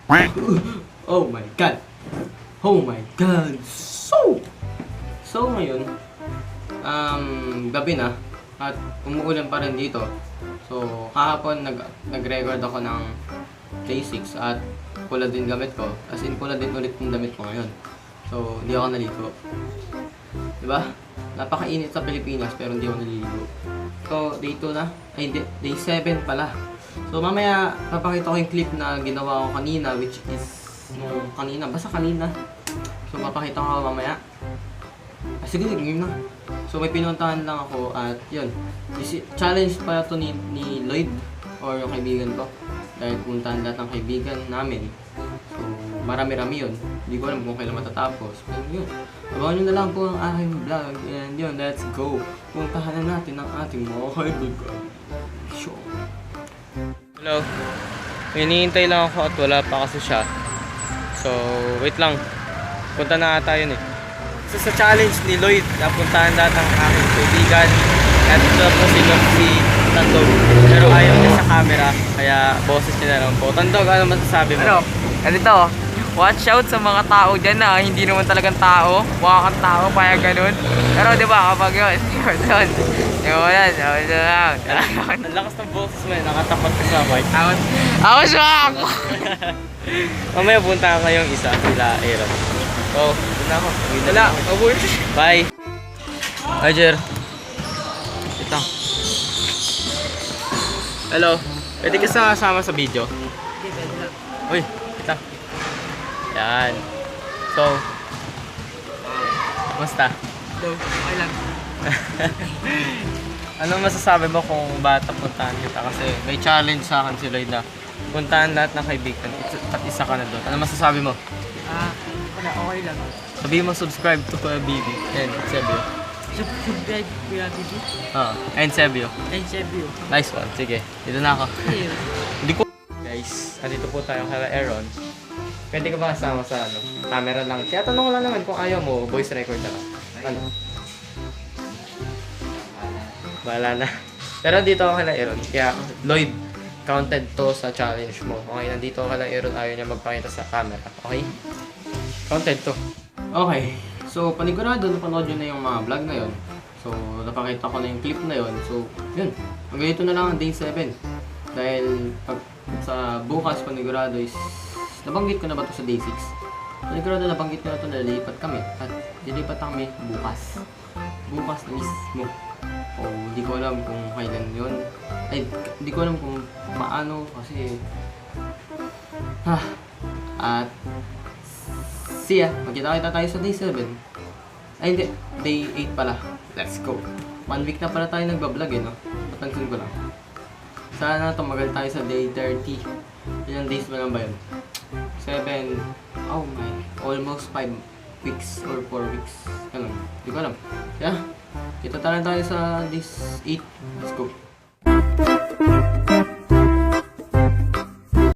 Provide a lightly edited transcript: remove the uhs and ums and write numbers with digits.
Oh my God! Oh my God! So ngayon, gabi na at umuulan pa rin dito. So kahapon nag-record ako ng day 6 at pula din gamit ko. As in pula din ulit yung damit ko ngayon. So hindi ako naligo. Diba? Napakainit sa Pilipinas pero hindi ako naliligo. So day 2 na. Ay hindi, day 7 pala. So mamaya papakita ko yung clip na ginawa ko kanina, which is nung kanina, basta kanina. So papakita ko mamaya. Sige, game na. So may pinuntahan lang ako at yun. Challenge pala to ni Lloyd or yung kaibigan ko. Dahil puntahan lahat ng kaibigan namin. So marami-rami yun. Hindi ko alam kung kailan matatapos. Pero yun. Abangan nyo na lang po ang aking vlog. And yun, let's go. Puntahan na natin ang ating mga kaibigan. Show. Hello. Hinihintay lang ako at wala pa kasi siya. So wait lang. Punta na ata yun eh. So sa challenge ni Lloyd, napuntahan lahat ng aking kaibigan. At ito po si Tandog. Pero ayaw niya sa camera, kaya boses niya na lang po. Tandog, ano masasabi mo? Ano? Ganito, watch out sa mga tao dyan na hindi naman talagang tao. Mukha kang tao, kaya ganun. Pero di ba kapag yun, Ang lakas ng boses mo eh, nakatapat ka sa mic. Ako siya! Mamaya punta ka kayong isa, sila Aaron. Oh, doon na ako. Wala, abul. Bye! Hi, Jer. Ito. Hello. Pwede ka sama sa video? Uy, ito. Yan. So, kumusta? Hello, okay lang. Ano masasabi mo kung ba't puntahan kita? Kasi may challenge sa akin si Lloyd na puntahan lahat ng kaibigan at isa ka na doon. Ano masasabi mo? Wala, okay lang. Sabihin mo subscribe to Kuya Bibi and Sebio. Subscribe Kuya Bibi. And Sebio. And Sebio. Nice one. Sige, dito na ako. Ayun. Hindi ko... Guys, nandito po tayo kay Aaron. Pwede ka ba kasama sa camera lang? Kaya tanong ko lang naman kung ayaw mo, voice record na lang. Ano? Bahala na. Pero dito ako kay Aaron. Kaya Lloyd, counted to sa challenge mo. Okay, nandito ako kay Aaron. Ayaw niya magpakita sa camera. Okay? Counted to. Okay. So, panigurado, napanood nyo na yung mga vlog na yon. So, napakita ko na yung clip na yon. So, yun. Hanggang ito na lang ang day 7. Dahil pag sa bukas panigurado is nabanggit ko na ba ito sa day 6? Panigurado nabanggit ko na ito na lilipat kami. At lilipat kami bukas. Bukas na mismo. O, hindi ko alam kung kailan yun. Ay, hindi ko alam kung paano kasi... At... See ya! Magkita-kita tayo sa day 7. Ay, hindi. Day 8 pala. Let's go! 1 week na pala tayo nagbablog eh, no? Patansin ko lang. Sana tumagal tayo sa day 30. Ilang days ba lang ba yun? 7... Oh my... Almost 5 weeks or 4 weeks. Ganun. Hindi ko alam. Yeah? Kita tayo sa this 8. Let's go.